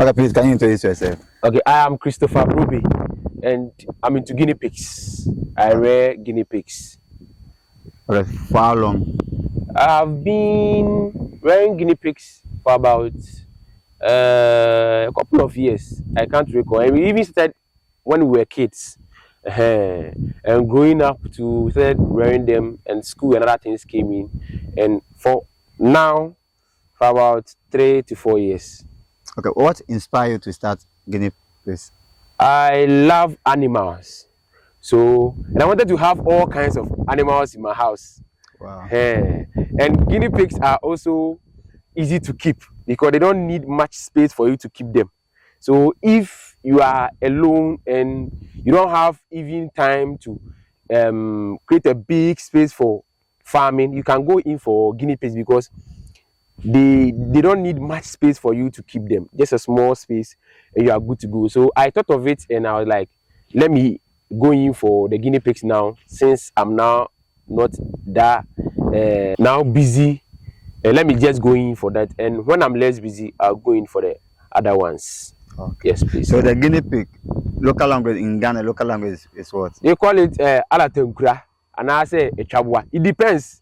Okay, please, can you introduce yourself? Okay, I am Christopher Ruby, and I'm into guinea pigs. I rear guinea pigs. Okay, for how long? I've been rearing guinea pigs for about a couple of years. I can't recall. And we even started when we were kids. And growing up we started rearing them, and school and other things came in. And for now, for about 3 to 4 years. Okay, what inspired you to start guinea pigs? I love animals. So, and I wanted to have all kinds of animals in my house. Wow. And guinea pigs are also easy to keep because they don't need much space for you to keep them. So if you are alone and you don't have even time to create a big space for farming, you can go in for guinea pigs because they don't need much space for you to keep them. Just a small space and you are good to go. So I thought of it and I was like, let me go in for the guinea pigs now, since I'm now not that now busy. Let me just go in for that, and when I'm less busy, I'll go in for the other ones. Okay. Yes, please. So the guinea pig, local language in Ghana, local language is what? They call it alatenkura, and I say a chabwa. It depends.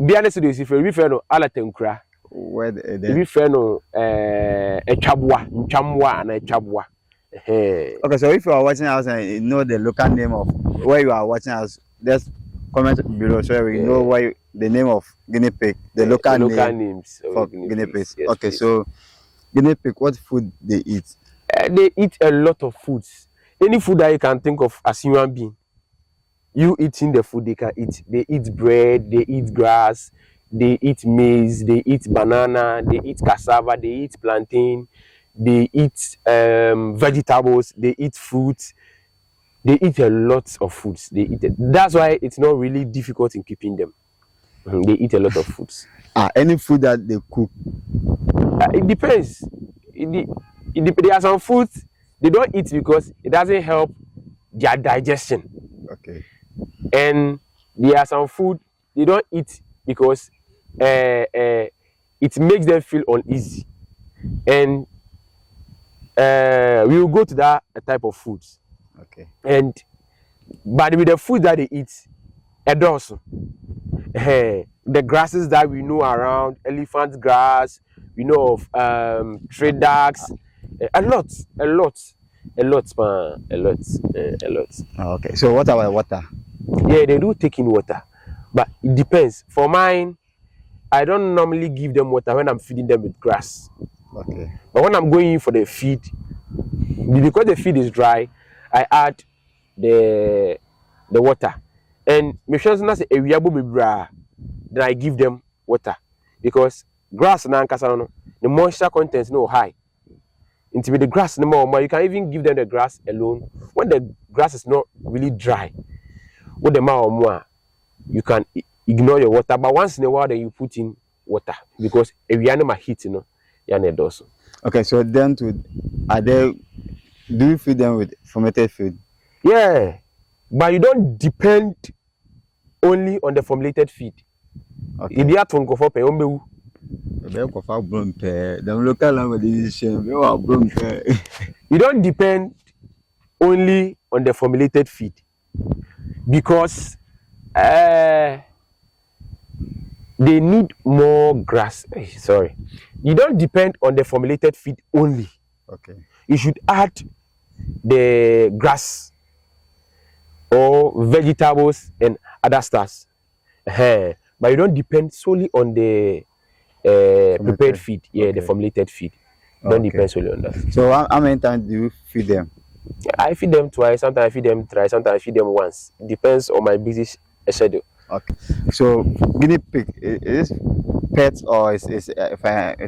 Be honest with you, if you refer to alatenkura, Where if you refer to a chabwa, nchamwa, and a chabwa. Okay, so if you are watching us and you know the local name of where you are watching us, just comment below so we know why the name of guinea pig, the local names for guinea pigs. Yes, okay, please. so guinea pig, what food they eat? They eat a lot of foods. Any food that you can think of as human being, you eating the food they can eat. They eat bread, they eat grass, they eat maize, they eat banana, they eat cassava, they eat plantain, they eat vegetables, they eat fruits, they eat a lot of foods. They eat it. That's why it's not really difficult in keeping them. They eat a lot of foods. Any food that they cook? It depends. There are some foods they don't eat because it doesn't help their digestion. Okay. And there are some food they don't eat because it makes them feel uneasy. And we will go to that type of foods. Okay. But with the food that they eat, also the grasses that we know around, elephant grass, we know of tree ducks, a lot. Okay. So what about water? Yeah, they do take in water, but it depends. For mine, I don't normally give them water when I'm feeding them with grass. Okay. But when I'm going in for the feed, because the feed is dry, I add the water. And then I give them water because grass the moisture content is no high. Into the grass no more, you can even give them the grass alone when the grass is not really dry. With the more you can ignore your water, but once in a while then you put in water because if you animal heat, Okay, so then do you feed them with fermented food? Yeah, but you don't depend only on the formulated feed. Okay. You don't depend only on the formulated feed because they need more grass. Sorry, you don't depend on the formulated feed only. Okay. You should add the grass or vegetables and other stuff. But you don't depend solely on the prepared feed. Yeah, okay. The formulated feed. Don't depend solely on that. So how many times do you feed them? I feed them twice. Sometimes I feed them thrice. Sometimes I feed them once. It depends on my busy schedule. Okay. So guinea pig is pets or it's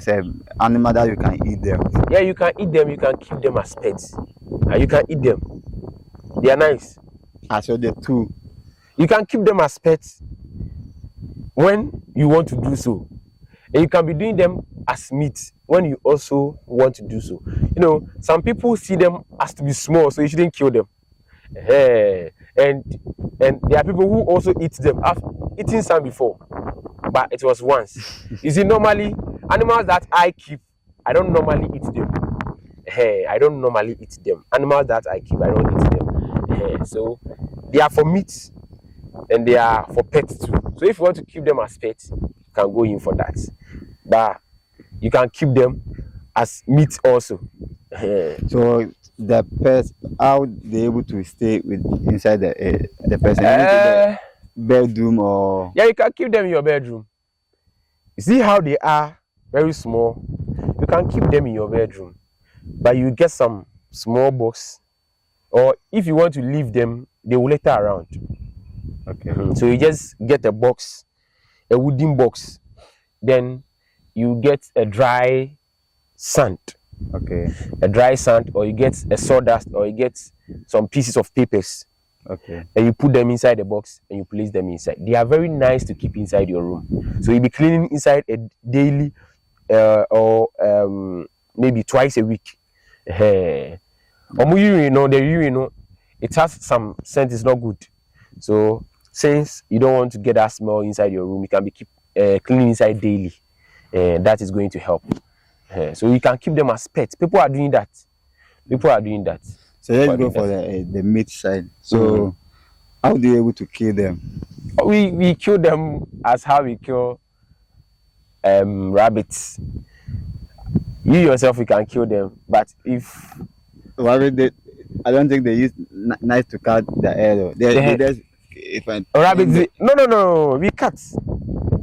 an animal that you can eat them? Yeah, you can eat them. You can keep them as pets. You can eat them. They are nice. So the two. You can keep them as pets when you want to do so. And you can be doing them as meat when you also want to do so. You know, some people see them as to be small, so you shouldn't kill them. And there are people who also eat them. I've eaten some before, but it was once. You see, normally animals that I keep, I don't normally eat them. I don't normally eat them. Animals that I keep, I don't eat them. So they are for meat and they are for pets too. So if you want to keep them as pets, you can go in for that. But you can keep them as meat also. So the pets, how they able to stay with inside the person? The bedroom or? Yeah, you can keep them in your bedroom. You see how they are very small. You can keep them in your bedroom, but you get some small box, or if you want to leave them, they will litter around. Okay. So you just get a box, a wooden box, then you get a dry sand. Okay. A dry sand, or you get a sawdust, or you get some pieces of papers. Okay. And you put them inside the box and you place them inside. They are very nice to keep inside your room. So you'll be cleaning inside a daily or maybe twice a week. The urine, it has some scent, it's not good. So since you don't want to get that smell inside your room, you can be cleaning inside daily. That is going to help. So you can keep them as pets. People are doing that. So let's go for the meat side. So how do you able to kill them? We kill them as how we kill rabbits. You yourself, you can kill them, but if rabbit, I don't think they use knife to cut the hair. They just rabbits. No. We cut.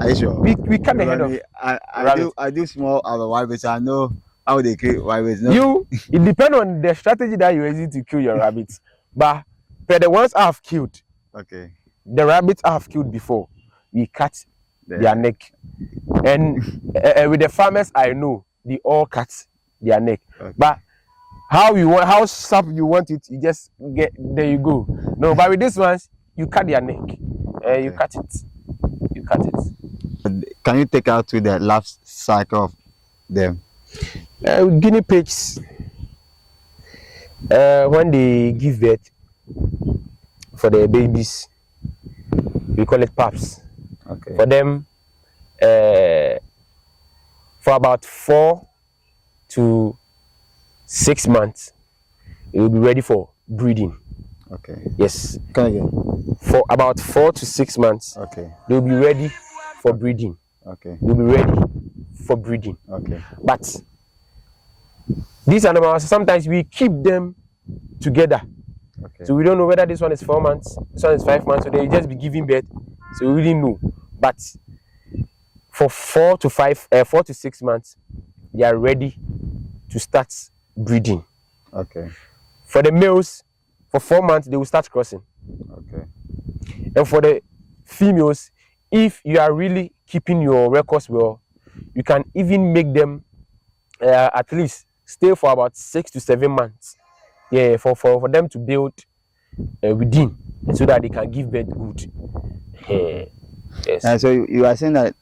Are you sure? We cut the head off. I do small rabbits. I know how they kill rabbits. No? It depends on the strategy that you're using to kill your rabbits. But for the ones I've killed, okay, the rabbits I've killed before, we cut their neck. And with the farmers I know, they all cut their neck. Okay. But how sharp you want it, you just get there. You go. No, but with this ones, you cut their neck. Okay. You cut it. Can you take out to the last cycle of them? Guinea pigs, when they give birth for the babies, we call it pups. Okay. For them, for about 4 to 6 months, it will be ready for breeding. Okay. Yes. Come again. For about 4 to 6 months, okay, they will be ready for breeding. Okay. They'll be ready for breeding. Okay. But these animals, sometimes we keep them together. Okay. So we don't know whether this one is 4 months, this one is 5 months, so they just be giving birth. So we really know. But for 4 to 6 months, they are ready to start breeding. Okay. For the males, for 4 months, they will start crossing. Okay. And for the females, if you are really keeping your records well, you can even make them at least stay for about 6 to 7 months. Yeah, for them to build within, so that they can give birth good. Yes. And so you are saying that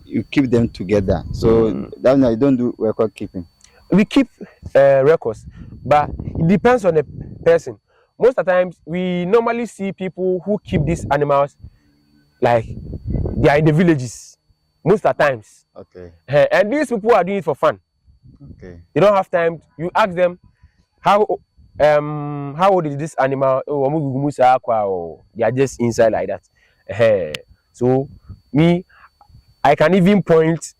you keep them together. So that you don't do record keeping. We keep records, but it depends on the person. Most of the times, we normally see people who keep these animals like they are in the villages. Most of the times. Okay. And these people are doing it for fun. Okay. They don't have time. You ask them how old is this animal? Oh, they are just inside like that. So I can even point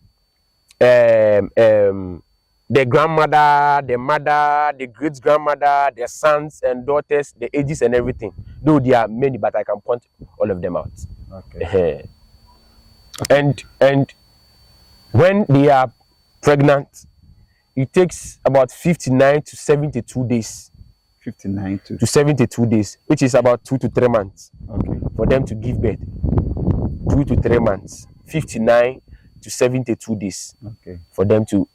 the grandmother, the mother, the great grandmother, their sons and daughters, the ages and everything. Though there are many, but I can point all of them out. Okay. And when they are pregnant, it takes about 59 to 72 days. 59 to 72 days, which is about 2 to 3 months. Okay. For them to give birth. 2 to 3 months. 59 to 72 days. Okay. For them to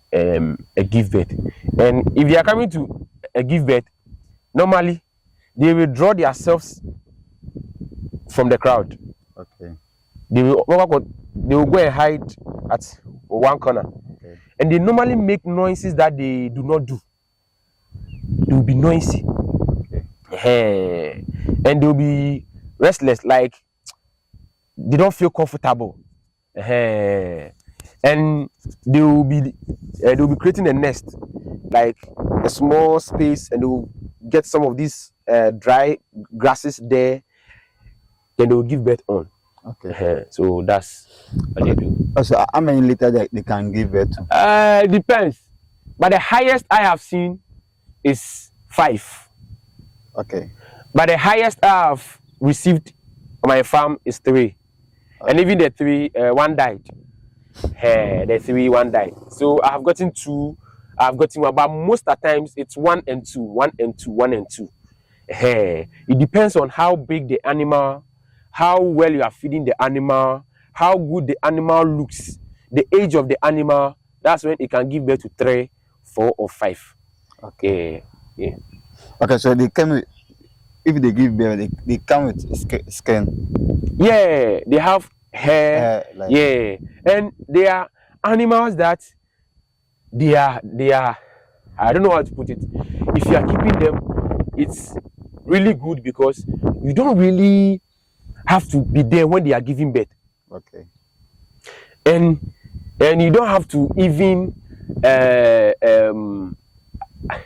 give birth. And if they are coming to give birth, normally they will draw themselves from the crowd. Okay. They will go and hide at one corner. Okay. And they normally make noises that they do not do. They will be noisy. Okay. And they will be restless, like they don't feel comfortable. And they will be creating a nest, like a small space and they will get some of these dry grasses there, then they will give birth on. Okay. So that's what they do. So how many liters they can give birth to? Depends, but the highest I have seen is 5. Okay. But the highest I have received on my farm is 3. And even the 3, one died. The 3, one died. So I have gotten 2. I have gotten 1, but most of the times it's 1 and 2, 1 and 2, 1 and 2. It depends on how big the animal, how well you are feeding the animal, how good the animal looks, the age of the animal. That's when it can give birth to 3, 4, or 5. Okay. Yeah. Okay, so they come with, if they give birth, they come with skin. Yeah, they have hair. Like... Yeah, and they are animals that they are. I don't know how to put it. If you are keeping them, it's really good because you don't really have to be there when they are giving birth. Okay. And you don't have to even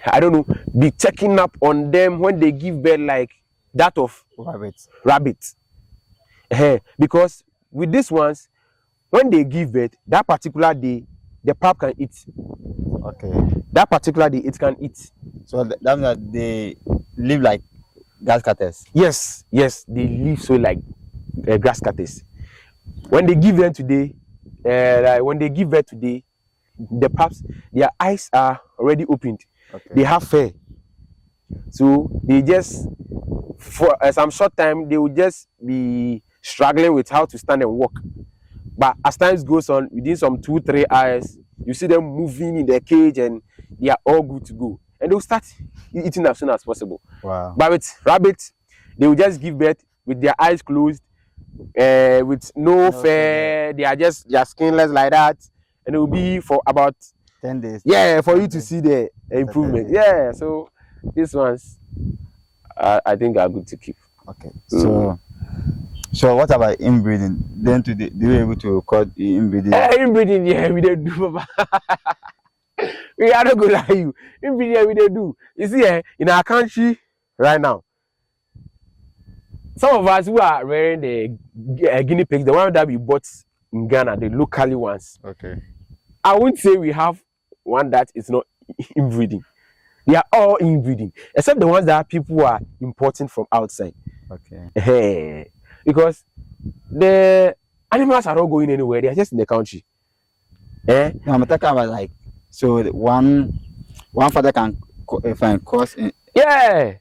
I don't know, be checking up on them when they give birth like that of rabbits. Because with these ones, when they give birth, that particular day, the pup can eat. Okay. That particular day, it can eat. So that means that they live like grass cutters. Yes, they live so like grass cutters. When they give them today, like when they give birth today, the pups, their eyes are already opened. Okay. They have fur, so they just for some short time they will just be struggling with how to stand and walk. But as time goes on, within some 2-3 hours, you see them moving in their cage and they are all good to go, and they will start eating as soon as possible. Wow. But with rabbits, they will just give birth with their eyes closed, with no fur. They are skinless like that, and it will be for about 10 days. Yeah, for you to see the improvement. Yeah, so these ones I think are good to keep. Okay. So what about inbreeding? Then do you able to record the inbreeding? Inbreeding, yeah, we don't do. We are not gonna lie you. Inbreeding, we don't do. You see, in our country right now, some of us who are rearing the guinea pigs, the one that we bought in Ghana, the locally ones. Okay. I wouldn't say we have one that is not inbreeding. They are all inbreeding, except the ones that people are importing from outside. Okay. Because the animals are not going anywhere; they are just in the country. No, I'm talking about like, so one father can find cost. Yeah,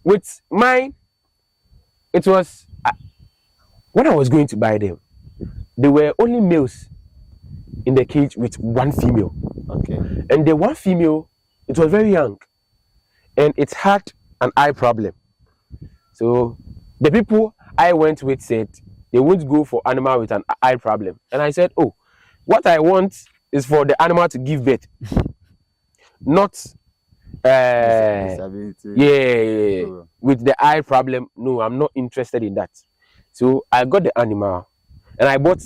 with mine, it was when I was going to buy them, there were only males in the cage with 1 female. Okay. And the 1 female, it was very young, and it had an eye problem. So the people I went with said they won't go for animal with an eye problem, and I said, oh, what I want is for the animal to give birth, not with the eye problem. No, I'm not interested in that. So I got the animal, and I bought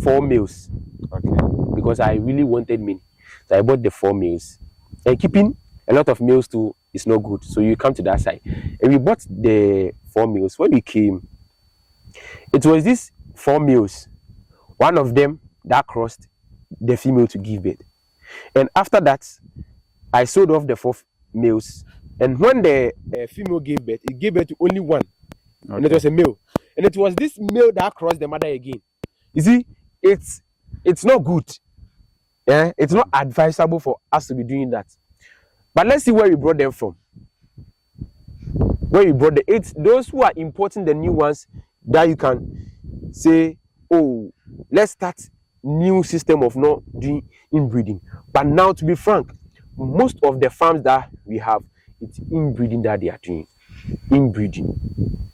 4 males. Okay. Because I really wanted many. So I bought the 4 males. And keeping a lot of males too is not good. So you come to that side. And we bought the 4 males. When we came, it was these 4 males. One of them that crossed the female to give birth. And after that, I sold off the 4 males. And when the female gave birth, it gave birth to only 1. Okay. And it was a male. And it was this male that crossed the mother again. You see, it's not good. Yeah, it's not advisable for us to be doing that. But let's see where we brought them from. Where we brought it's those who are importing the new ones that you can say, oh, let's start new system of not doing inbreeding. But now, to be frank, most of the farms that we have, it's inbreeding that they are doing. Inbreeding.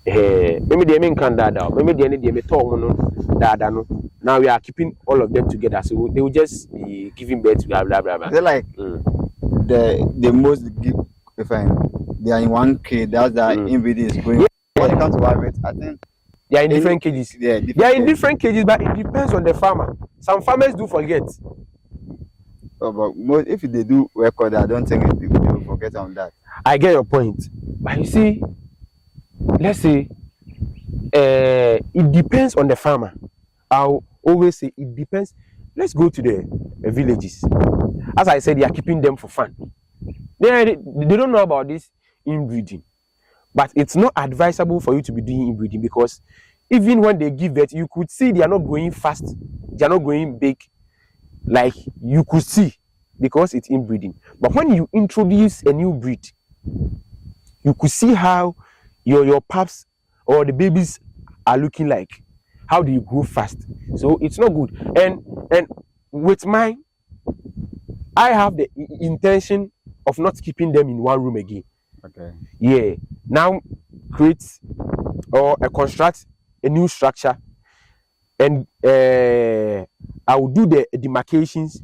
Maybe they mean can that out. Maybe they may talk no. Now we are keeping all of them together, so they will just be giving birth to blah blah blah blah. They're like the most if they are in 1 cage. That's the inbreeding is going. Yeah. When it comes to rabbits, I think they are in different cages. Yeah, they are in different cages, but it depends on the farmer. Some farmers do forget. Oh, but if they do record, I don't think they will forget on that. I get your point, but you see, let's say it depends on the farmer. I'll always say it depends. Let's go to the villages. As I said, they are keeping them for fun. They don't know about this inbreeding, but it's not advisable for you to be doing inbreeding, because even when they give birth, you could see they are not growing fast, they are not growing big, like you could see, because it's inbreeding. But when you introduce a new breed, you could see how your pups or the babies are looking like. How do you grow fast? So it's not good. And with mine, I have the intention of not keeping them in one room again. Okay. Yeah. Now create or construct a new structure, and I will do the demarcations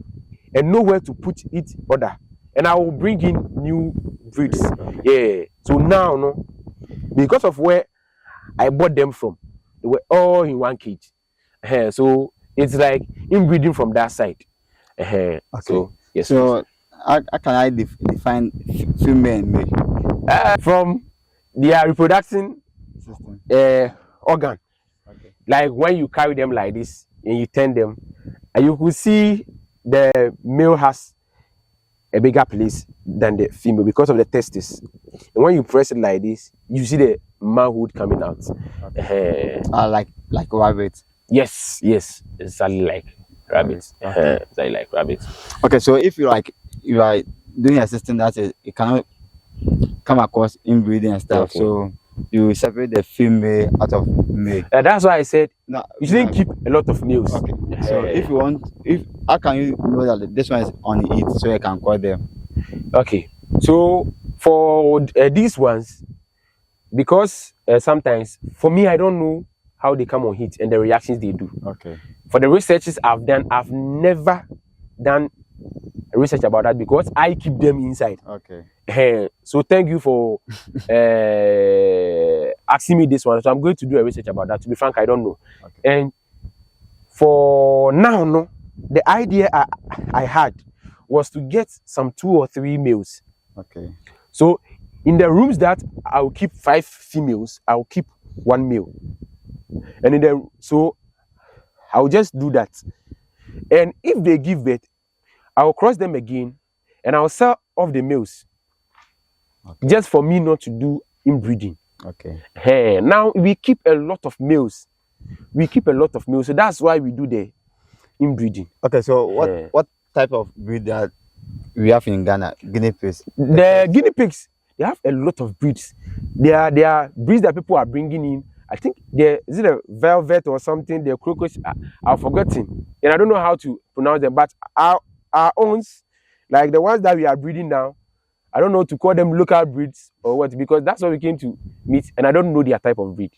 and know where to put it order. And I will bring in new breeds. Yeah. So now, no, because of where I bought them from, they were all in one cage. So it's like inbreeding from that side. Okay. So yes. So how can I define female and male? From their reproducing System. organ. Okay. Like when you carry them like this and you turn them, and you could see the male has a bigger place than the female because of the testes. And when you press it like this, you see the manhood coming out. Okay. Like rabbits. Yes, exactly like rabbits. Okay. Exactly like rabbits. Okay, so if you are doing a system that it cannot come across inbreeding and stuff, Okay. so you separate the female out of male. That's why I said No, you shouldn't keep a lot of males. Okay. So if you want, how can you know that this one is on the eat so you can call them? Okay. So for these ones, because sometimes for me I don't know how they come on heat and the reactions they do. Okay. For the researches I've done, I've never done research about that because I keep them inside. Okay. So thank you for asking me this one. So I'm going to do a research about that. To be frank, I don't know. Okay. And for now, no, the idea I had was to get some 2 or 3 males. Okay. So in the rooms that I'll keep 5 females, I'll keep 1 male. And so I'll just do that. And if they give birth, I'll cross them again and I'll sell off the males. Okay. Just for me not to do inbreeding. Okay. Now we keep a lot of males. So that's why we do the inbreeding. Okay, so what type of breed that we have in Ghana? Guinea pigs. The guinea pigs, they have a lot of breeds. They are breeds that people are bringing in. I think is it a velvet or something? The crocus, I've forgotten, and I don't know how to pronounce them. But our owns, like the ones that we are breeding now, I don't know to call them local breeds or what, because that's what we came to meet, and I don't know their type of breed.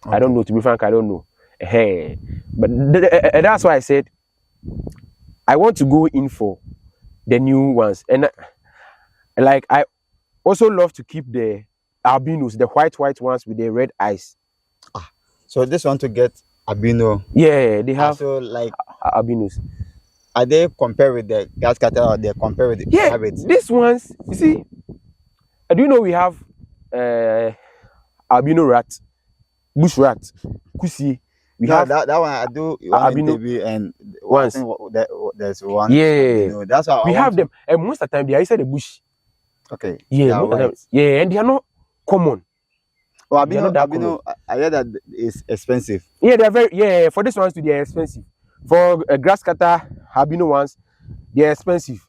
Okay. I don't know, to be frank, I don't know. But that's why I said I want to go in for the new ones, and like I also love to keep the albinos, the white ones with the red eyes. So this one to get albino. Yeah, they have also like albinos. Are they compared with the grass cattle or they compared with the rabbits? These ones, you see, do you know we have albino rat, bush rat, kusi. We have that one. I do albino and once there's one. Yeah, albino. That's how we have them, and most of the time they are inside the bush. Okay. Yeah, and they are not common. Oh, albino, I heard that it's expensive. Yeah, they're very for this ones too, they're expensive. For grass cutter albino ones, they're expensive.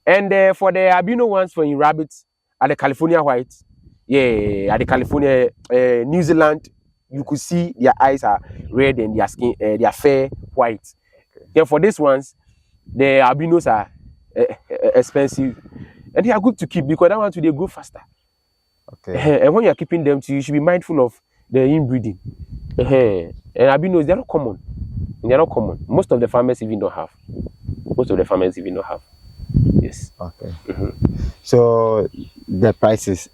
And for the albino ones for in rabbits at the California whites, at the California New Zealand, you could see their eyes are red and their skin they are fair white. Okay. Then for these ones, the albinos are expensive, and they are good to keep because that one too they grow faster. Okay. And when you are keeping them too, you should be mindful of the inbreeding. And albinos, they're not common. Most of the farmers even don't have. Yes. Okay. So the prices.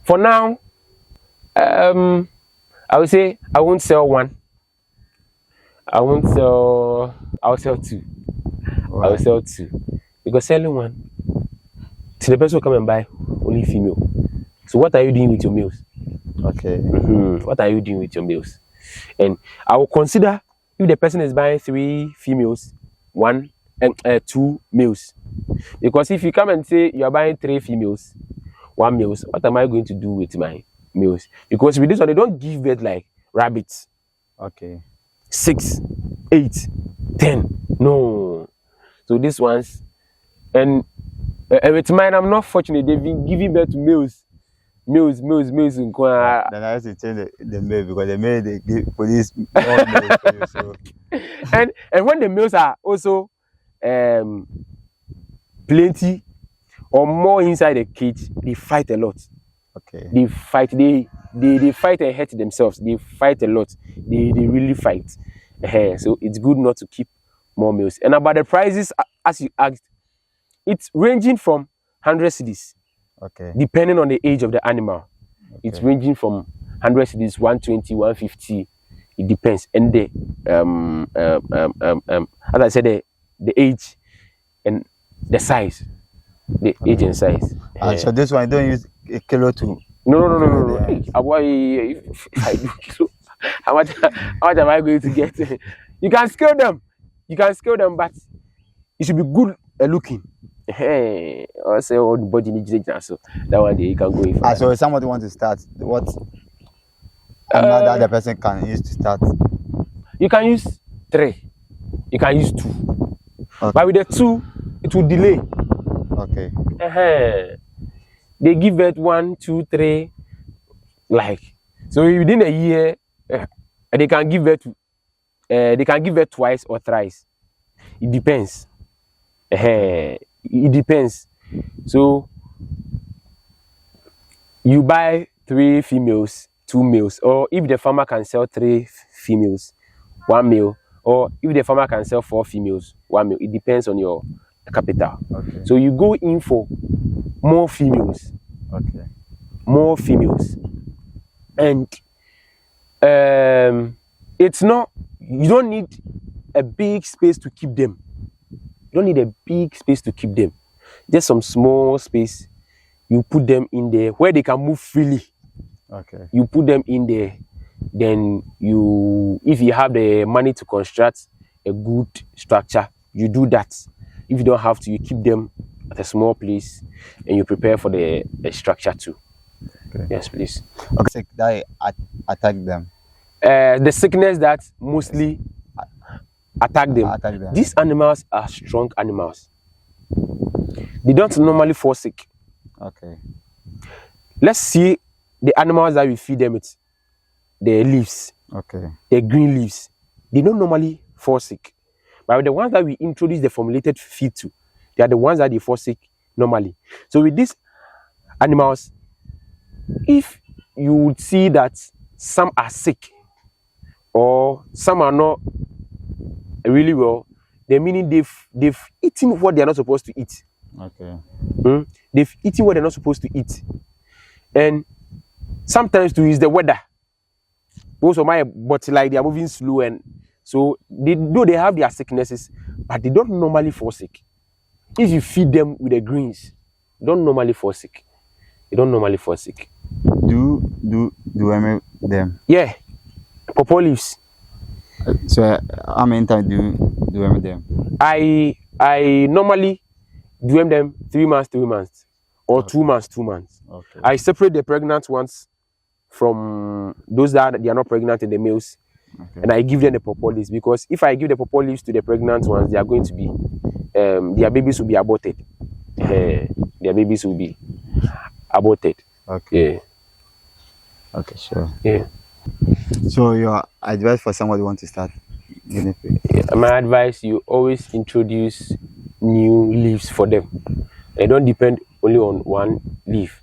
For now, I would say I won't sell one. I'll sell 2. I will sell 2 because selling one to the person who come and buy only female. So what are you doing with your males? Okay. What are you doing with your males? And I will consider if the person is buying 3 females, 1 and 2 males. Because if you come and say you are buying 3 females, 1 males, what am I going to do with my males? Because with this one, they don't give birth like rabbits. Okay. 6, 8, 10. No. So these ones, and with mine, I'm not fortunate. They've been giving birth to males. Males. Then I have to change the male because the male they give police more males for you. So. and when the males are also plenty or more inside the cage, they fight a lot. Okay. They fight. They fight and hurt themselves. They fight a lot. They really fight. So it's good not to keep more males. And about the prices, as you asked, it's ranging from 100 cedis. Okay. Depending on the age of the animal. Okay. It's ranging from 100 cedis, 120, 150. It depends. And the as I said, the age and the size. The age and size. So this one, don't use a kilo to. No. Hey, if I do kilo, how much am I going to get? You can scale them. But it should be good looking. Hey, I say all the body needs so that one day you can go in. So if somebody wants to start, what another the person can use to start? You can use 3. You can use 2. Okay. But with the 2, it will delay. Okay. They give birth 1, 2, 3, like so within a year, they can give birth to, they can give birth twice or thrice. It depends. It depends. So you buy 3 females, 2 males, or if the farmer can sell 3 females, 1 male, or if the farmer can sell 4 females, 1 male. It depends on your capital. Okay. So you go in for more females. Okay. More females. And it's not, you don't need a big space to keep them. You don't need a big space to keep them. Just some small space. You put them in there where they can move freely. Okay. You put them in there. Then if you have the money to construct a good structure, you do that. If you don't have to, you keep them at a small place and you prepare for the structure too. Okay. Yes, please. Okay. That attack them. The sickness that mostly attack them. These animals are strong animals. They don't normally fall sick. Okay. Let's see the animals that we feed them with. The leaves. Okay. The green leaves. They don't normally fall sick. But the ones that we introduce the formulated feed to, they are the ones that they fall sick normally. So with these animals, if you would see that some are sick or some are not really well, the meaning they've eaten what they are not supposed to eat. Okay. They've eaten what they're not supposed to eat. And sometimes to use the weather. Most of my but like they are moving slow, and so though they have their sicknesses, but they don't normally fall sick. If you feed them with the greens, they don't normally fall sick. They don't normally fall sick. Do I make them? Yeah. Pawpaw leaves. So how many times do I make them? I normally do them 3 months, or okay. 2 months. Okay. I separate the pregnant ones from those that they are not pregnant in the males, okay. And I give them the pawpaw leaves, because if I give the pawpaw leaves to the pregnant ones, they are going to be their babies will be aborted. Their babies will be aborted. Okay. Yeah. Okay, sure. Yeah. So your advice for somebody who wants to start guinea pig? Yeah, my advice: you always introduce new leaves for them. They don't depend only on one leaf.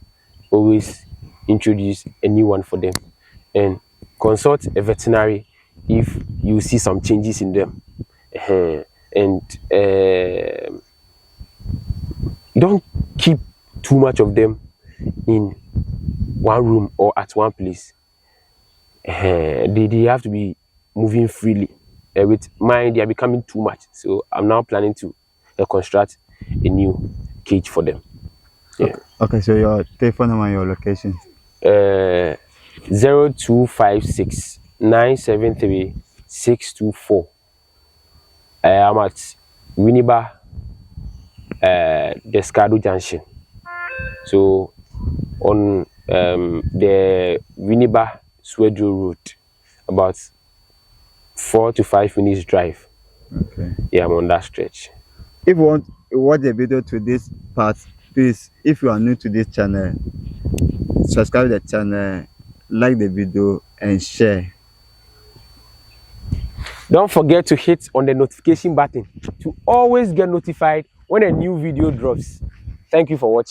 Always introduce a new one for them, and consult a veterinary if you see some changes in them. And don't keep too much of them in one room or at one place. They have to be moving freely. With mine, they are becoming too much. So I'm now planning to construct a new cage for them. Yeah. Okay, so your telephone number and your location. 0256 973 624. I'm at Winneba, Descado Junction. So on the Winneba Swedro Road, about 4 to 5 minutes drive. Okay. Yeah, I'm on that stretch. If you want to watch the video to this part, please, if you are new to this channel, subscribe to the channel, like the video and share. Don't forget to hit on the notification button to always get notified when a new video drops. Thank you for watching.